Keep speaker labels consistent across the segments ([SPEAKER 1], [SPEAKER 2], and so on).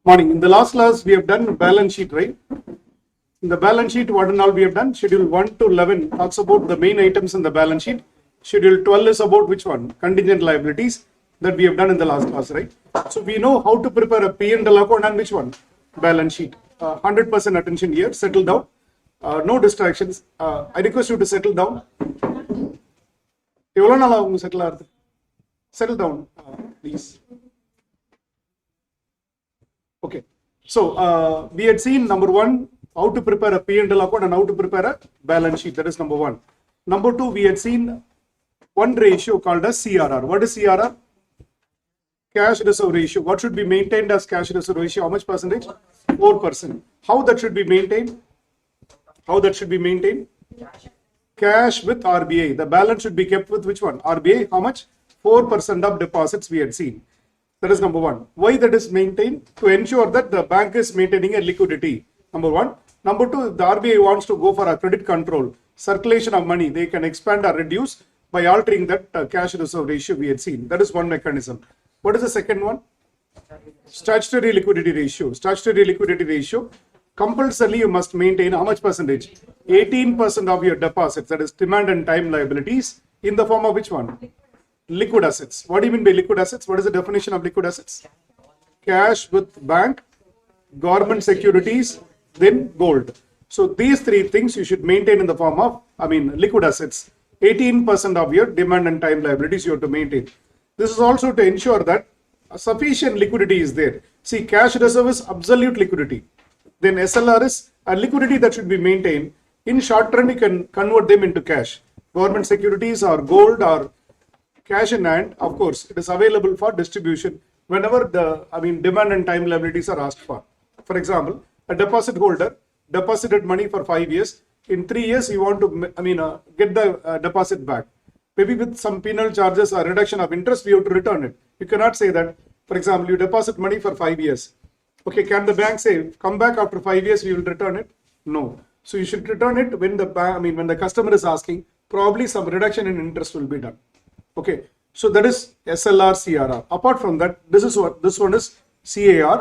[SPEAKER 1] Morning. In the last class, we have done balance sheet, right? In the balance sheet, what and all we have done? Schedule 1 to 11 talks about the main items in the balance sheet. Schedule 12 is about which one? Contingent liabilities that we have done in the last class, right? So we know how to prepare a P&L account and which one? Balance sheet. 100% attention here. Settle down. No distractions. I request you to settle down. எவ்வளோ நாள் ஆகும் settle ஆகுது? Settle down, please. Okay. So we had seen number one, how to prepare a P&L account and how to prepare a balance sheet. That is number one. Number two, we had seen one ratio called as CRR. What is CRR? Cash reserve ratio. What should be maintained as cash reserve ratio? How much percentage? 4%. How that should be maintained? How that should be maintained? Cash with RBI. The balance should be kept with which one? RBI. How much? 4% of deposits we had seen. That is number one. Why that is maintained? To ensure that the bank is maintaining a liquidity. Number one. Number two, the RBI wants to go for a credit control. Circulation of money, they can expand or reduce by altering that cash reserve ratio we had seen. That is one mechanism. What is the second one? Statutory liquidity ratio. Statutory liquidity ratio. Compulsorily you must maintain how much percentage? 18% of your deposits, that is demand and time liabilities, in the form of which one? Liquid assets. What do you mean by liquid assets? What is the definition of liquid assets? Cash with bank, government securities, then gold. So these three things you should maintain in the form of, liquid assets. 18% of your demand and time liabilities you have to maintain. This is also to ensure that sufficient liquidity is there. See, cash reserve is absolute liquidity. Then SLR is a liquidity that should be maintained. In short run, you can convert them into cash. Government securities or gold or cash in hand, of course, it is available for distribution whenever the demand and time liabilities are asked for. For example, a deposit holder deposited money for 5 years. In 3 years, you want to get the deposit back. Maybe with some penal charges or reduction of interest, we have to return it. You cannot say that, for example, you deposit money for 5 years. Okay, can the bank say, come back after 5 years, we will return it? No. So you should return it when the when the customer is asking, probably some reduction in interest will be done. Okay, so that is SLR, CRR. Apart from that, this one is CAR.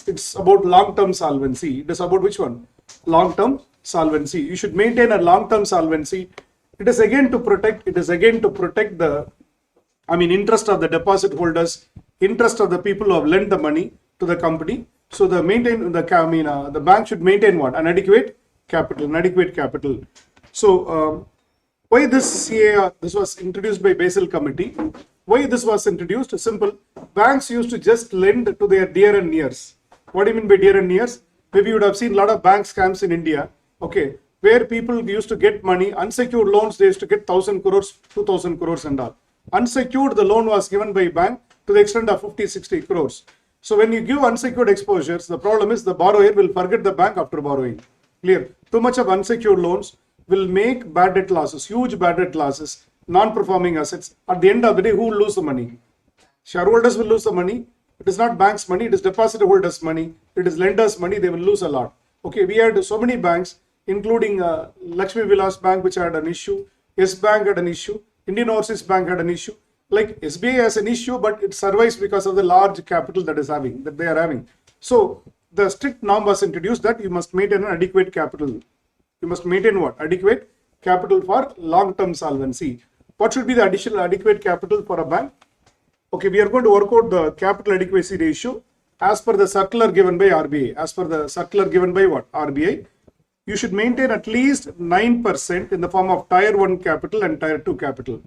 [SPEAKER 1] It's about long-term solvency. It is about which one? Long-term solvency. You should maintain a long-term solvency. It is again to protect the interest of the deposit holders, interest of the people who have lent the money to the company. So the bank should maintain what? An adequate capital. So why this CAR? This was introduced by Basel Committee. Why this was introduced? Simple. Banks used to just lend to their dear and nears. What do you mean by dear and nears? Maybe you would have seen a lot of bank scams in India. Okay, where people used to get money, unsecured loans, they used to get 1,000 crores, 2,000 crores and all. Unsecured, the loan was given by bank to the extent of 50, 60 crores. So when you give unsecured exposures, the problem is the borrower will forget the bank after borrowing. Clear? Too much of unsecured loans will make bad debt losses, huge bad debt losses, non-performing assets. At the end of the day, who will lose the money? Shareholders will lose the money. It is not bank's money, it is deposit holders' money, it is lenders' money, they will lose a lot. Okay, we had so many banks, including Lakshmi Vilas Bank, which had an issue, Yes Bank had an issue, Indian Overseas Bank had an issue. Like SBI has an issue, but it survives because of the large capital that they are having. So the strict norm was introduced that you must maintain an adequate capital. You must maintain what? Adequate capital for long-term solvency. What should be the additional adequate capital for a bank? Okay, we are going to work out the capital adequacy ratio as per the circular given by RBI. As per the circular given by what? RBI. You should maintain at least 9% in the form of Tier 1 capital and Tier 2 capital.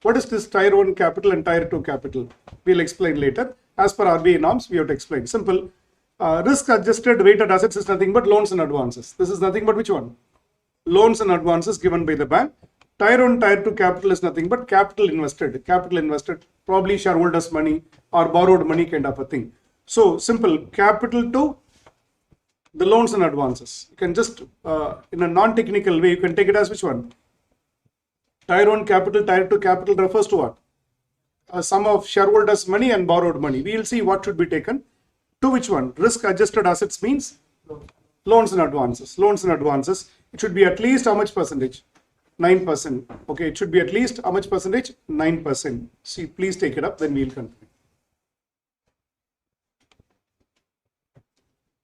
[SPEAKER 1] What is this Tier 1 capital and Tier 2 capital? We'll explain later. As per RBI norms, we have to explain. Simple. Risk-adjusted weighted assets is nothing but loans and advances. This is nothing but which one? Loans and advances given by the bank. Tier 1, Tier 2 capital is nothing but capital invested, probably shareholders' money or borrowed money kind of a thing. So simple, capital to the loans and advances. You can just, in a non-technical way, you can take it as which one? Tier 1 capital, Tier 2 capital refers to what? A sum of shareholders' money and borrowed money. We will see what should be taken. To which one? Risk-adjusted assets means loans and advances. Loans and advances. It should be at least how much percentage? 9%. Okay, it should be at least how much percentage? 9%. See, please take it up, then we'll continue.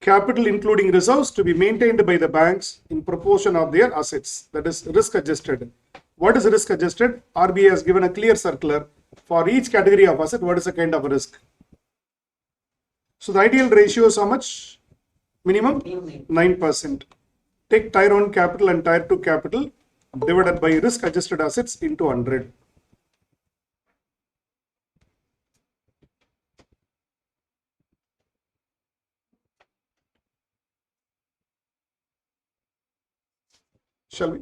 [SPEAKER 1] capital including reserves to be maintained by the banks in proportion of their assets. That is risk adjusted. What is risk adjusted? RBI has given a clear circular for each category of asset. What is the kind of risk? So the ideal ratio is how much? Minimum 9%. Take tier 1 capital and tier 2 capital divided by risk adjusted assets into 100. Shall we?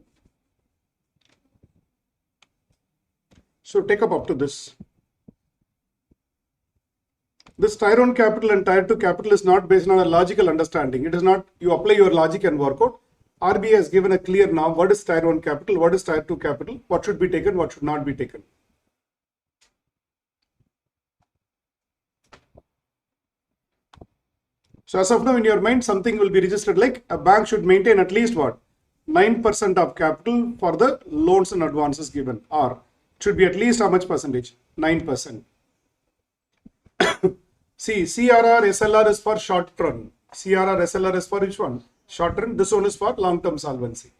[SPEAKER 1] So take up to this. This tier 1 capital and tier 2 capital is not based on a logical understanding. It is not, you apply your logic and work out. RBI has given a clear now what is tier 1 capital, what is tier 2 capital, what should be taken, what should not be taken. So as of now in your mind, something will be registered like a bank should maintain at least what? 9% of capital for the loans and advances given, or it should be at least how much percentage? 9%. See, CRR, SLR is for short run. CRR, SLR is for which one? Short run. This one is for long-term solvency.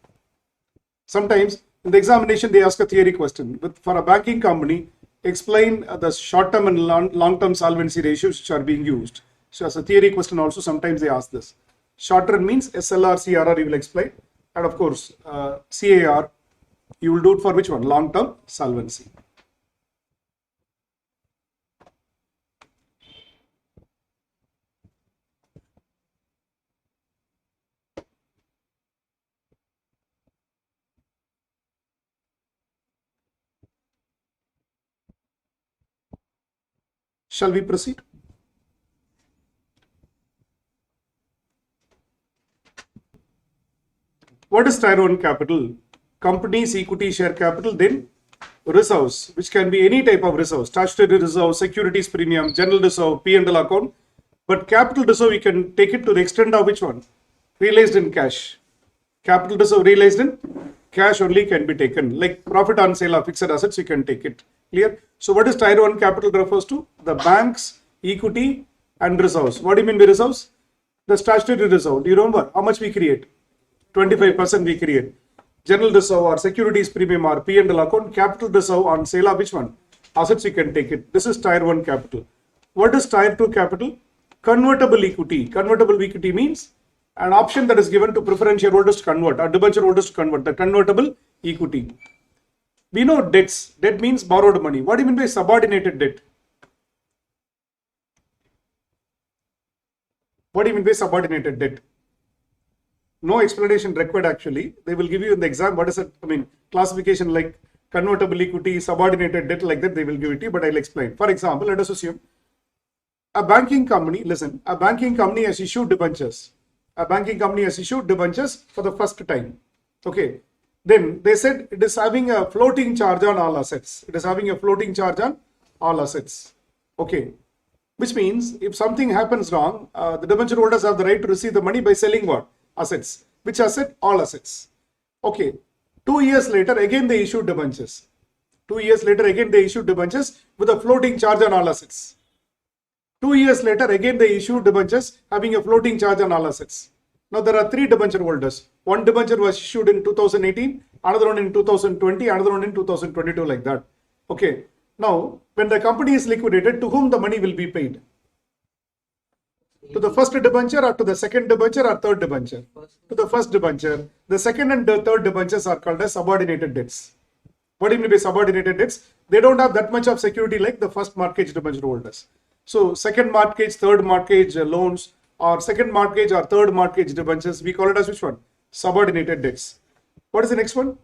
[SPEAKER 1] Sometimes in the examination they ask a theory question. But for a banking company, explain the short-term and long-term solvency ratios which are being used. So as a theory question also sometimes they ask this. Short run means SLR, CRR you will explain. And of course, CAR, you will do it for which one? Long-term solvency. Shall we proceed? What is tier 1 capital? Company's equity share capital, then reserves, which can be any type of reserve, statutory reserve, securities premium, general reserve, P&L account. But capital reserve, you can take it to the extent of which one? Realized in cash. Capital reserve realized in cash only can be taken. Like profit on sale of fixed assets, you can take it. Clear? So what is tier 1 capital refers to? The bank's equity and reserves. What do you mean by reserves? The statutory reserve. Do you remember how much we create? 25% we create. General reserve or securities premium or P&L account, capital reserve on sale of which one? Assets, you can take it. This is tier 1 capital. What is tier 2 capital? Convertible equity. Convertible equity means an option that is given to preference shareholders to convert or debenture holders to convert. The convertible equity. We know debts. Debt means borrowed money. What do you mean by subordinated debt? What do you mean by subordinated debt? No explanation required actually. They will give you in the exam what is it, classification like convertible equity, subordinated debt, like that they will give it to you, but I'll explain. For example, let us assume a banking company, a banking company has issued debentures. A banking company has issued debentures for the first time. Okay. Then they said it is having a floating charge on all assets. It is having a floating charge on all assets. Okay. Which means if something happens wrong, the debenture holders have the right to receive the money by selling what? Assets. Which asset? All assets. Okay. 2 years later, again they issued debentures. 2 years later, again they issued debentures with a floating charge on all assets. 2 years later, again they issued debentures having a floating charge on all assets. Now there are 3 debenture holders. One debenture was issued in 2018, another one in 2020, another one in 2022, like that. Okay. Now, when the company is liquidated, to whom the money will be paid? To the first debenture or to the second debenture or third debenture? To the first debenture. The second and the third debentures are called as subordinated debts. What do you mean by subordinated debts? They don't have that much of security like the first mortgage debenture holders. So second mortgage, third mortgage loans, or second mortgage or third mortgage debentures, we call it as which one? Subordinated debts. What is the next one?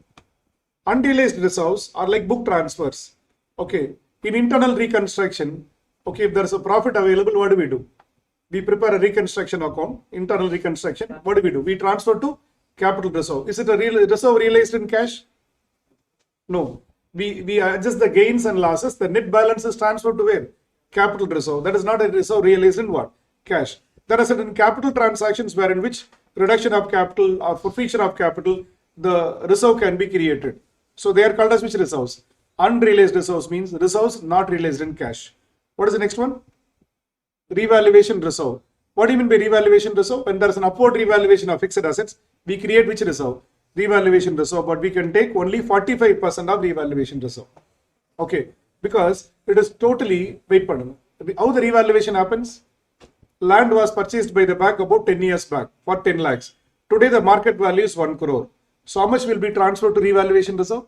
[SPEAKER 1] Unrealized reserves are like book transfers. Okay. In internal reconstruction, okay, if there is a profit available, what do? We prepare a reconstruction account, internal reconstruction. What do? We transfer to capital reserve. Is it a real reserve realized in cash? No. We adjust the gains and losses. The net balance is transferred to where? Capital reserve. That is not a reserve realized in what? Cash. There are certain capital transactions where in which reduction of capital or forfeiture of capital, the reserve can be created. So they are called as which reserves? Unrealized reserves means reserves not realized in cash. What is the next one? Revaluation reserve. What do you mean by revaluation reserve? When there is an upward revaluation of fixed assets, we create which reserve? Revaluation reserve, but we can take only 45% of revaluation reserve. Okay, because it is totally, wait, pardon. How the revaluation happens? Land was purchased by the bank about 10 years back for 10 lakhs. Today the market value is 1 crore. So how much will be transferred to revaluation reserve?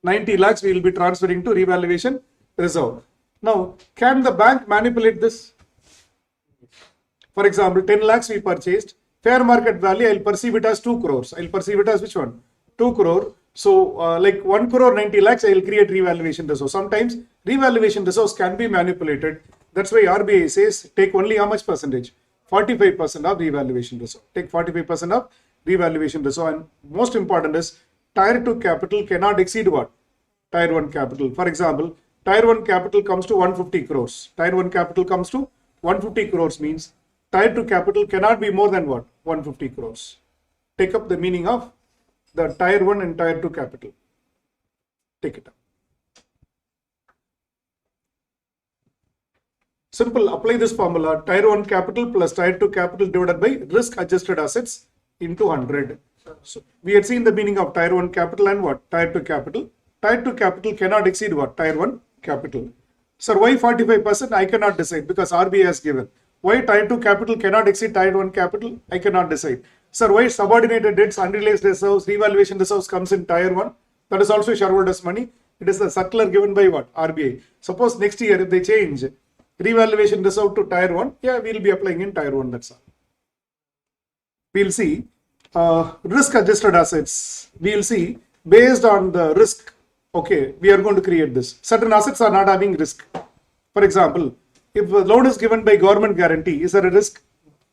[SPEAKER 1] 90 lakhs we will be transferring to revaluation reserve. Now, can the bank manipulate this? For example, 10 lakhs we purchased, fair market value, I'll perceive it as 2 crores. I'll perceive it as which one? 2 crore. So like 1 crore 90 lakhs, I'll create revaluation reserve. Sometimes revaluation reserves can be manipulated. That's why RBI says take only how much percentage? 45% of revaluation reserve. Take 45% of revaluation reserve. And most important is tier 2 capital cannot exceed what? Tier 1 capital. For example, tier 1 capital comes to 150 crores. Tier 1 capital comes to 150 crores means tier 2 capital cannot be more than what? 150 crores. Take up the meaning of the tier 1 and tier 2 capital. Take it up. Simple, apply this formula, tier 1 capital plus tier 2 capital divided by risk adjusted assets into 100. So we had seen the meaning of tier 1 capital and what? Tier 2 capital. Tier 2 capital cannot exceed what? Tier 1 capital. Sir, why 45%? I cannot decide because RBI has given. Why tier 2 capital cannot exceed tier 1 capital? I cannot decide. Sir, why subordinated debts, unrealized reserves, revaluation reserves comes in tier 1? That is also shareholders' money. It is the circular given by what? RBI. Suppose next year if they change revaluation reserve to tier 1, yeah, we'll be applying in tier 1, that's all. We'll see risk adjusted assets. We'll see based on the risk. Okay, we are going to create this. Certain assets are not having risk. For example, if a loan is given by government guarantee, is there a risk?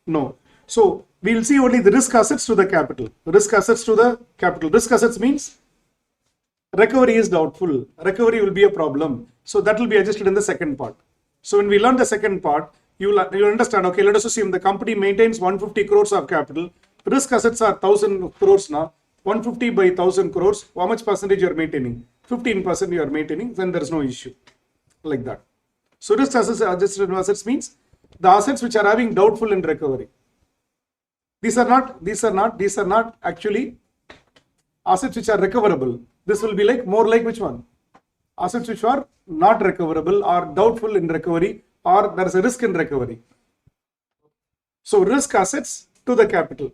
[SPEAKER 1] No. So we'll see only the risk assets to the capital. Risk assets to the capital. Risk assets means recovery is doubtful. Recovery will be a problem. So that will be adjusted in the second part. So when we learn the second part, you'll understand, okay, let us assume the company maintains 150 crores of capital. Risk assets are 1000 crores now. 150 by 1000 crores, how much percentage you are maintaining? 15% you are maintaining, then there is no issue. Like that. So risk assets adjusted assets means the assets which are having doubtful in recovery. These are not actually assets which are recoverable. This will be like more like which one? Assets which are not recoverable or doubtful in recovery or there is a risk in recovery. So risk assets to the capital.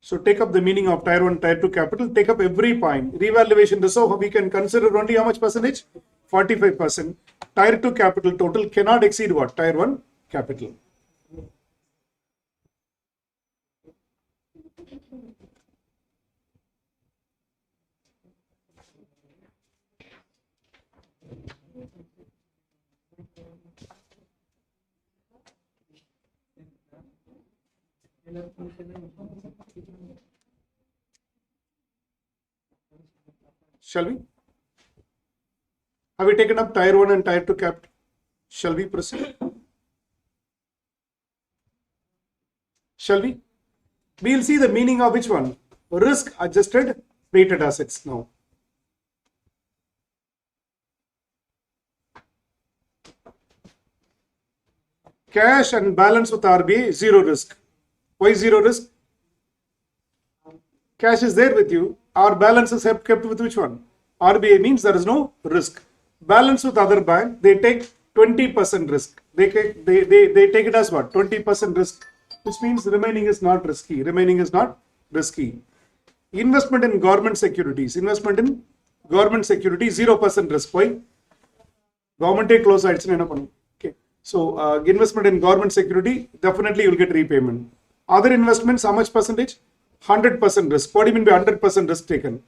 [SPEAKER 1] So take up the meaning of tier 1, tier 2 capital, take up every point. Revaluation reserve, we can consider only how much percentage? 45%. Tier 2 capital total cannot exceed what? Tier 1 capital. Shall we? Have we taken up tier 1 and tier 2 capital? Shall we proceed? Shall we? We will see the meaning of which one? Risk adjusted weighted assets now. Cash and balance with RBI, zero risk. Why zero risk? Cash is there with you. Our balance is kept with which one? RBI means there is no risk. Balance with other bank, they take 20% risk. They take it as what? 20% risk, which means remaining is not risky. Remaining is not risky. Investment in government securities. Investment in government securities, 0% risk. Why? Government close sites. Okay. So investment in government security, definitely you will get repayment. Other investments, how much percentage? 100% risk. What do you mean by 100% risk taken?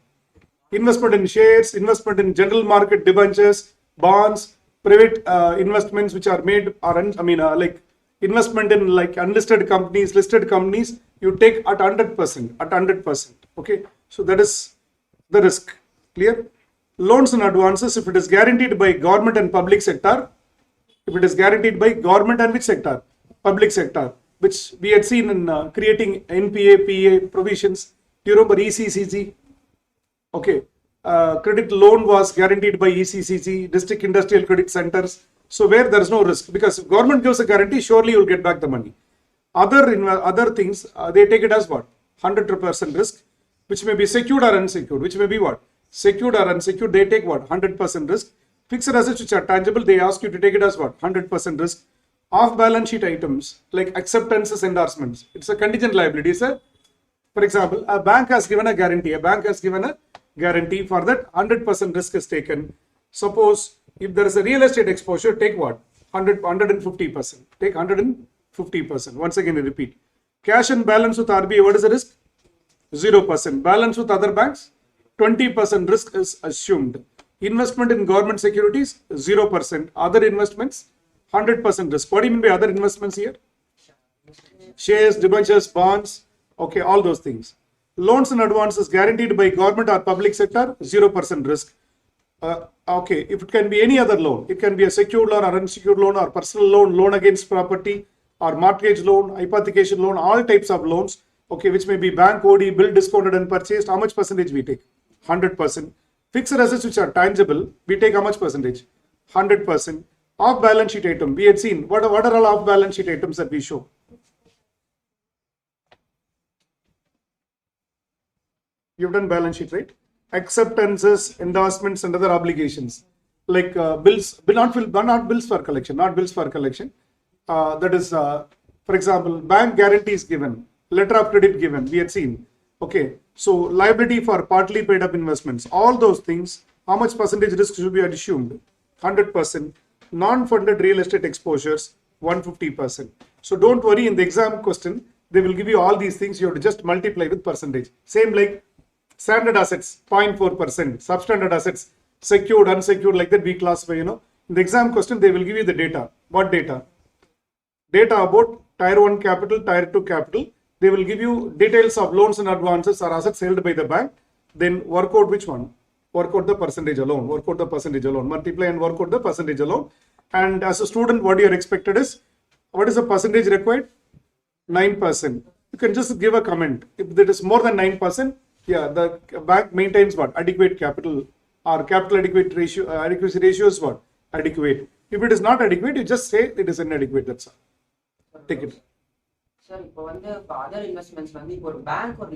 [SPEAKER 1] Investment in shares, investment in general market debentures, bonds, private investments which are made, or like investment in like unlisted companies, listed companies, you take at 100%. At 100%. Okay. So that is the risk. Clear? Loans and advances, if it is guaranteed by government and public sector, if it is guaranteed by government and which sector? Public sector, which we had seen in creating NPA, PA provisions. Do you remember ECCG? Okay. credit loan was guaranteed by ECCC, District Industrial Credit Centers. So where there is no risk, because if government gives a guarantee, surely you will get back the money. Other things, they take it as what? 100% risk, which may be secured or unsecured, which may be what? Secured or unsecured, they take what? 100% risk. Fixed assets which are tangible, they ask you to take it as what? 100% risk. Off balance sheet items like acceptances, endorsements, it's a contingent liability, sir. For example, a bank has given a guarantee. A bank has given a guarantee. For that, 100% risk is taken. Suppose if there is a real estate exposure, take what? 150%. Take 150%. Once again, I repeat. Cash and balance with RBI, what is the risk? 0%. Balance with other banks, 20% risk is assumed. Investment in government securities, 0%. Other investments, 100% risk. What do you mean by other investments here? Shares, debentures, bonds, okay, all those things. Loans and advances guaranteed by government or public sector, 0% risk. Okay, if it can be any other loan, it can be a secured loan or unsecured loan or personal loan, loan against property or mortgage loan, hypothecation loan, all types of loans, okay, which may be bank OD, bill discounted and purchased. How much percentage we take? 100%. Fixed assets which are tangible, we take how much percentage? 100%. Off balance sheet item, we had seen, what are all off balance sheet items that we show? You've done balance sheet, right? Acceptances, endorsements, and other obligations like bills, not bills for collection, that is, for example, bank guarantees given, letter of credit given, we had seen. Okay, so liability for partly paid up investments, all those things, how much percentage risk should be assumed? 100%. Non-funded real estate exposures, 150%. So don't worry, in the exam question, they will give you all these things, you have to just multiply with percentage. Same like standard assets, 0.4%, substandard assets, secured, unsecured, like that we classify, In the exam question, they will give you the data. What data? Data about tier 1 capital, tier 2 capital. They will give you details of loans and advances or assets held by the bank. Then work out which one? Work out the percentage alone. Multiply and work out the percentage alone. And as a student, what you are expected is, what is the percentage required? 9%. You can just give a comment. If it is more than 9%, yeah, the bank maintains what? Adequate capital or capital adequate ratio, adequacy ratio is what? Adequate. If it is not adequate, you just say it is inadequate. That's all. Take it.
[SPEAKER 2] Sir, இப்போ வந்து other investments வந்து இப்போ ஒரு bank ஒரு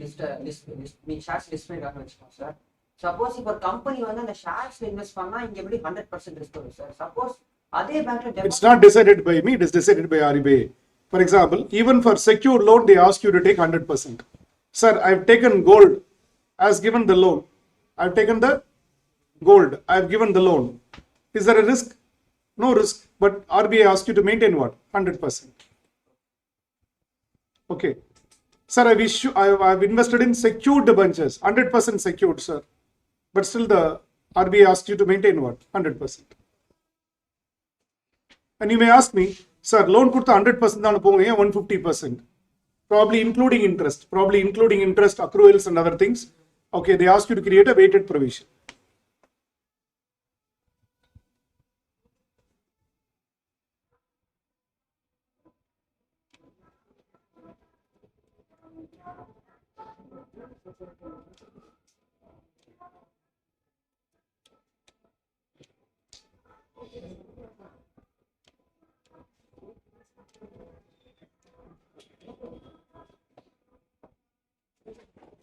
[SPEAKER 2] shares list பண்ணிருக்காங்கன்னு வச்சுக்கோங்க sir. Suppose இப்போ ஒரு company வந்து அந்த ஷேர்ஸ்ல இன்வெஸ்ட் பண்ணா இங்க எப்படி 100% ரிஸ்க் வரும் சார்? சப்போஸ் அதே பேங்க்ல
[SPEAKER 1] it's not decided by me, it is decided by RBI. For example, even for secure loan, they ask you to take 100%. Sir, I've taken gold as given the loan. I've taken the gold. I've given the loan. Is there a risk? No risk. But RBI asks you to maintain what? 100%. Okay. Sir, I've invested in secured debentures. 100% secured, sir. But still the RBI asks you to maintain what? 100%. And you may ask me, sir, loan கொடுத்த 100% தான போகும், ஏன் 150%? Probably including interest, accruals and other things. Okay, they ask you to create a weighted provision.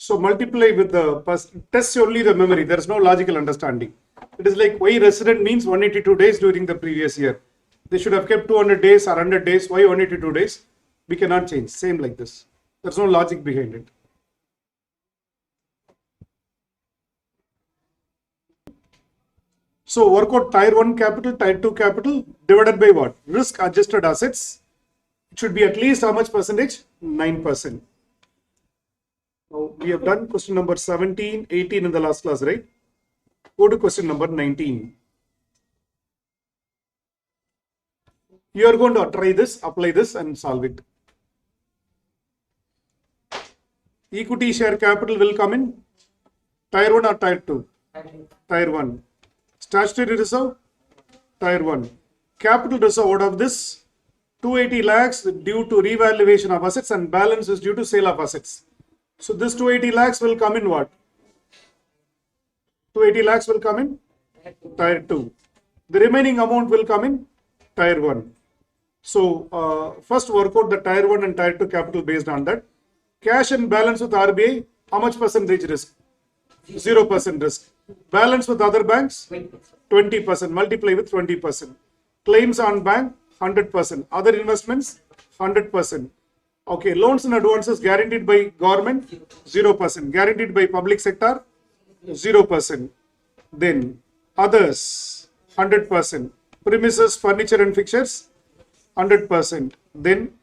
[SPEAKER 1] So multiply with the test only the memory. There is no logical understanding. It is like why resident means 182 days during the previous year. They should have kept 200 days or 100 days. Why 182 days? We cannot change. Same like this. There's no logic behind it. So work out tier 1 capital, tier 2 capital divided by what? Risk adjusted assets. It should be at least how much percentage? 9%. Now we have done question number 17, 18 in the last class, right? Go to question number 19. You are going to try this, apply this and solve it. Equity share capital will come in tier 1 or tier 2? Tier 1. Statutory reserve? Tier 1. Capital reserve out of this, 280 lakhs due to revaluation of assets and balance is due to sale of assets. So this 280 lakhs will come in what? 280 lakhs will come in tier 2. The remaining amount will come in tier 1. So first work out the tier 1 and tier 2 capital based on that. Cash and balance with RBI, how much percentage risk? 0% risk. Balance with other banks, 20%. Multiply with 20%. Claims on bank, 100%. Other investments, 100%. Okay, loans and advances guaranteed by government, 0%. Guaranteed by public sector, 0%. Then others, 100%. Premises, furniture and fixtures, 100%. Then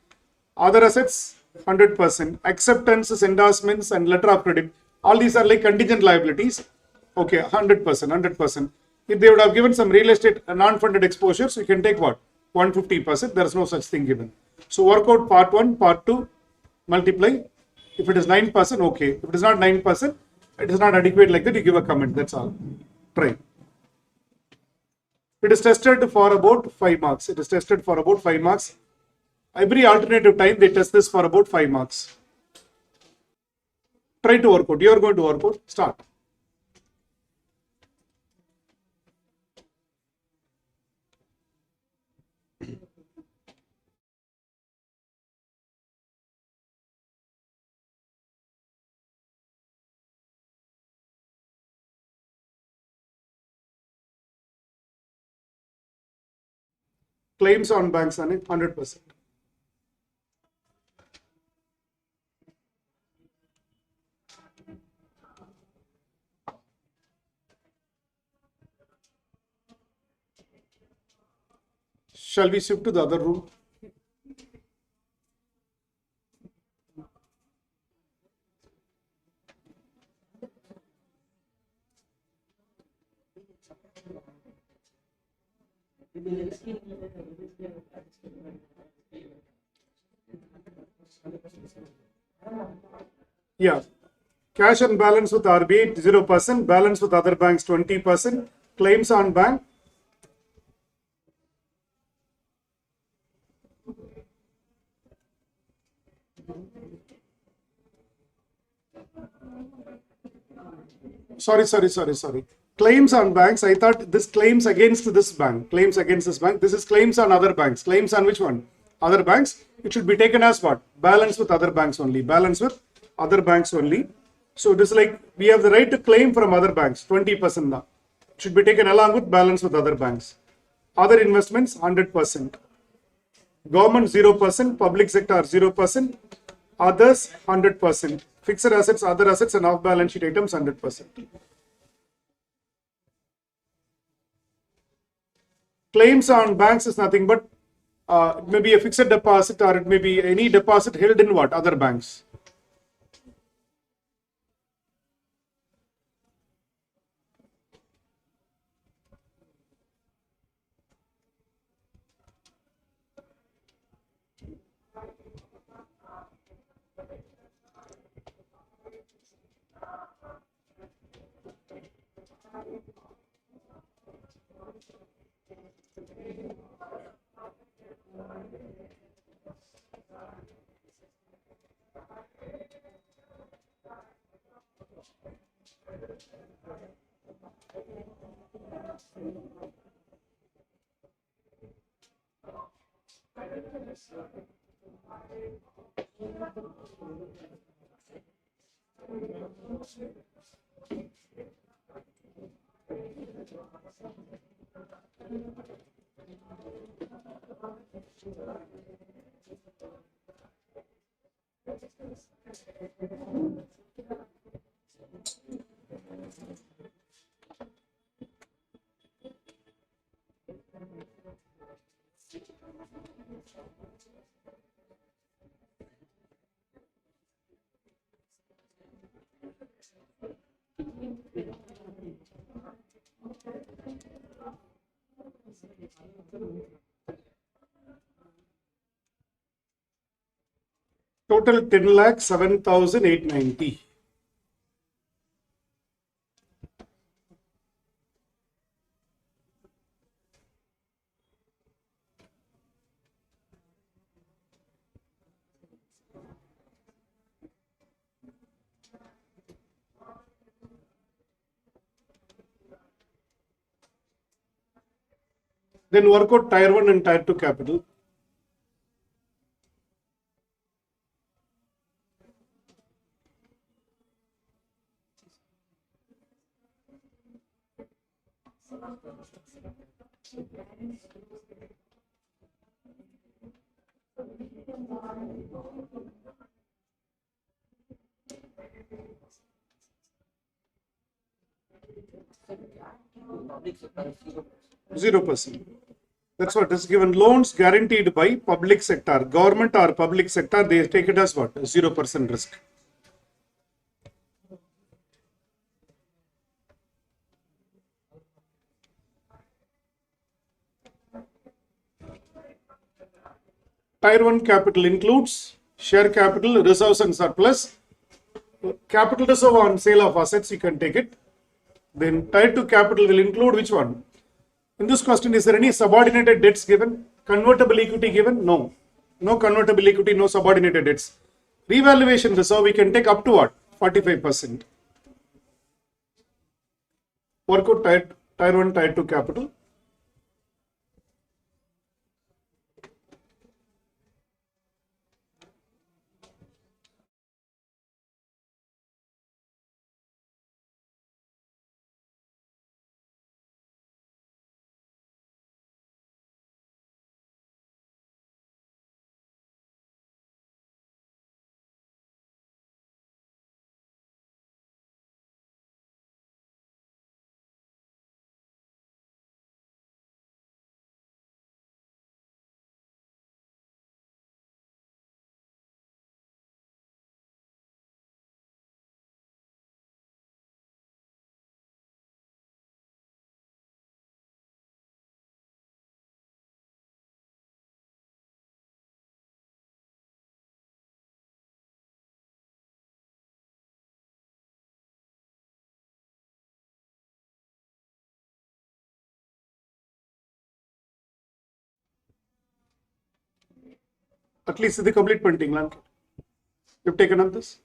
[SPEAKER 1] other assets, 100%. Acceptances, endorsements, and letter of credit. All these are like contingent liabilities. Okay, 100%, 100%. If they would have given some real estate non-funded exposures, you can take what? 150%. There is no such thing given. So work out part 1, part 2, multiply. If it is 9%, okay. If it is not 9%, it is not adequate like that, you give a comment. That's all. Try. It is tested for about 5 marks. It is tested for about 5 marks. Every alternative time they test this for about 5 marks. Try to work out. You are going to work out. Start. Claims on banks are 100%. Shall we shift to the other room? Yeah. Cash and balance with RBI 0%, balance with other banks 20%, claims on bank. Sorry. Claims on banks. I thought this claims against this bank. Claims against this bank. This is claims on other banks. Claims on which one? Other banks. It should be taken as what? Balance with other banks only. Balance with other banks only. So it is like we have the right to claim from other banks. 20% now. Should be taken along with balance with other banks. Other investments 100%. Government 0%. Public sector 0%. Others 100%. Fixed assets, other assets, and off balance sheet items 100%. Claims on banks is nothing but it may be a fixed deposit or it may be any deposit held in what? Other banks. Total 10,07,890. Then work out tier 1 and tier 2 capital.
[SPEAKER 2] Public sector is
[SPEAKER 1] 0%. That's what is given. Loans guaranteed by public sector, government or public sector, they take it as what? 0% risk. Tier 1 capital includes share capital, reserves and surplus. Capital reserve on sale of assets, you can take it. Then tier 2 capital will include which one? In this question, is there any subordinated debts given? Convertible equity given? No. No convertible equity, no subordinated debts. Revaluation reserve, we can take up to what? 45%. Work out tier 1, tier 2 capital. At least the complete printing line. You've taken up this?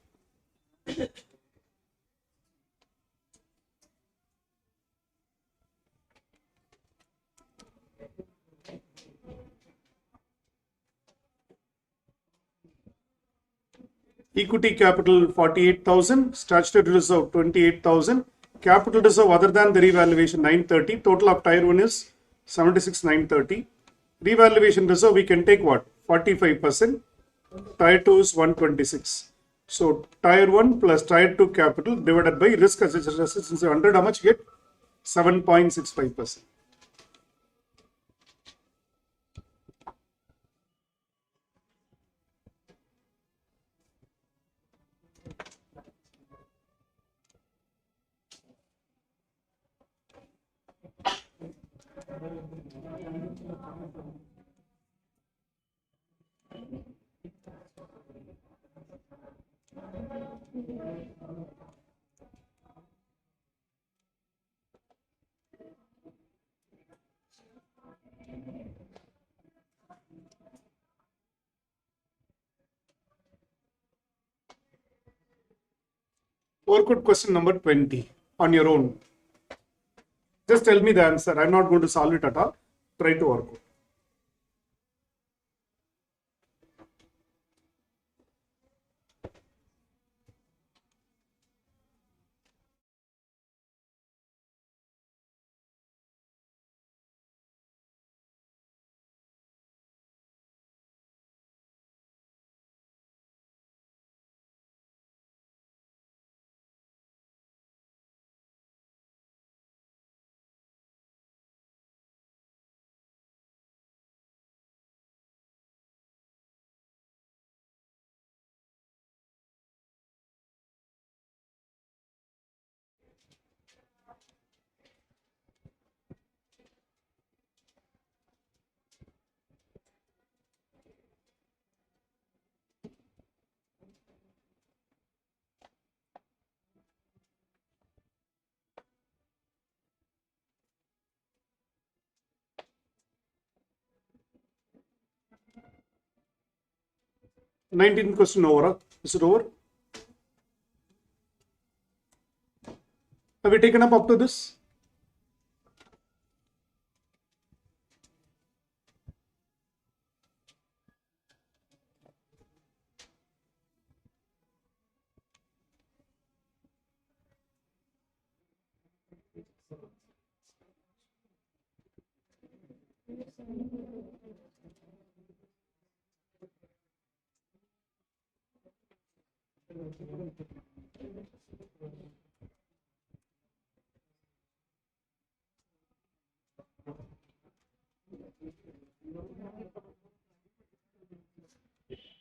[SPEAKER 1] Equity capital 48,000, statutory reserve 28,000, capital reserve other than the revaluation 930, total of tier 1 is 76,930. Revaluation reserve we can take what? 45%, tier 2 is 126. So tier 1 plus tier 2 capital divided by risk adjusted assets is 100, how much you get? 7.65%. Work out question number 20 on your own. Just tell me the answer. I'm not going to solve it at all. Try to work out. Huh? 19th question over. Is it over? Have we taken up to this?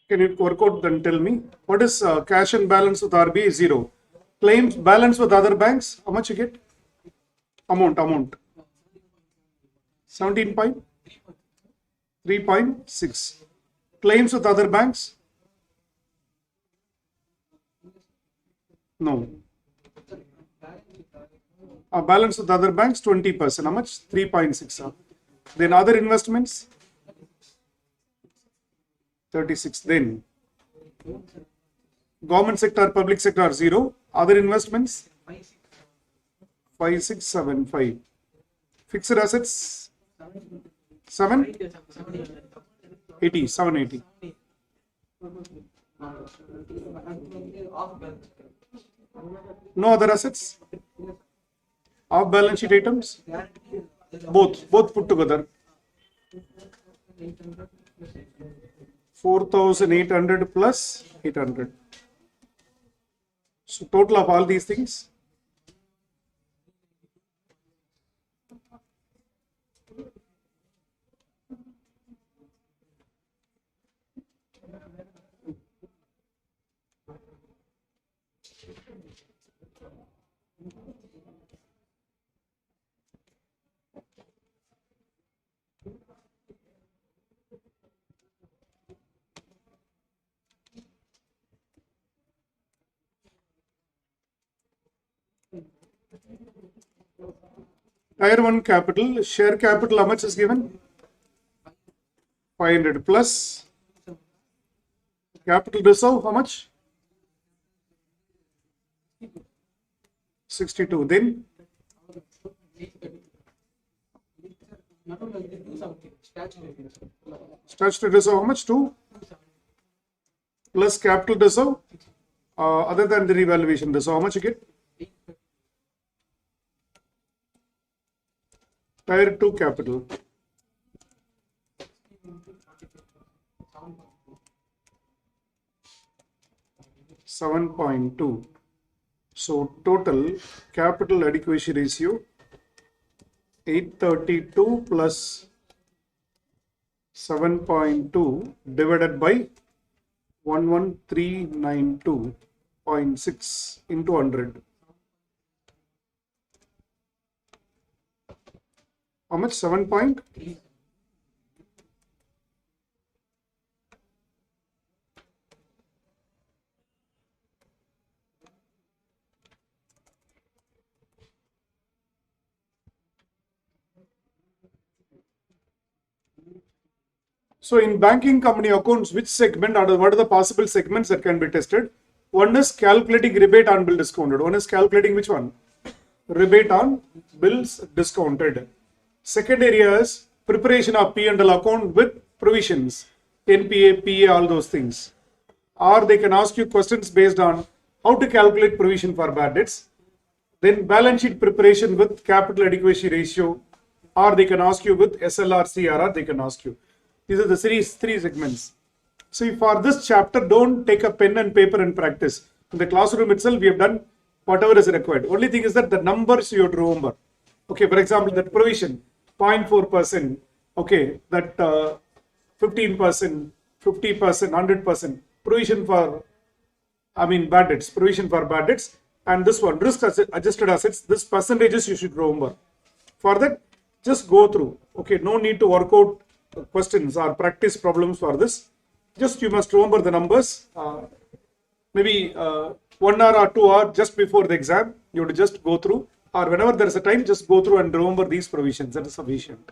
[SPEAKER 1] Can you work out then tell me? What is cash and balance with RBI? Zero. Claims balance with other banks? How much you get? Amount. 17.3.6. Claims with other banks? No. Balance with other banks 20%. How much? 3.6. Then other investments? 36. Then government sector, public sector, 0. Other investments? 5675. Fixed assets? 780. 780. No other assets? Off balance sheet items? Both put together. 4,800 plus 800. So total of all these things? Tier 1 capital, share capital, how much is given? 500 plus capital reserve, how much? 62. Then statutory reserve, how much? 2 plus capital reserve, other than the revaluation reserve, how much you get? Tier 2 capital. 7.2. So total capital adequacy ratio 832 plus 7.2 divided by 11392.6 into 100. How much? 7 point? So in banking company accounts, which segment or what are the possible segments that can be tested? One is calculating rebate on bill discounted. One is calculating which one? Rebate on bills discounted. Second area is preparation of P&L account with provisions, NPA, PA, all those things. Or they can ask you questions based on how to calculate provision for bad debts. Then balance sheet preparation with capital adequacy ratio, or they can ask you with SLR, CRR, they can ask you. These are the series 3 segments. So for this chapter, don't take a pen and paper and practice. In the classroom itself, we have done whatever is required. Only thing is that the numbers you have to remember. Okay, for example, that provision, 0.4%, okay, that 15%, 50%, 100%, provision for, bad debts, provision for bad debts, and this one, risk adjusted assets, this percentages you should remember. For that, just go through. Okay, no need to work out questions or practice problems for this. Just you must remember the numbers. Maybe 1 hour or 2 hours just before the exam, you have to just go through, or whenever there is a time, just go through and remember these provisions. That is sufficient.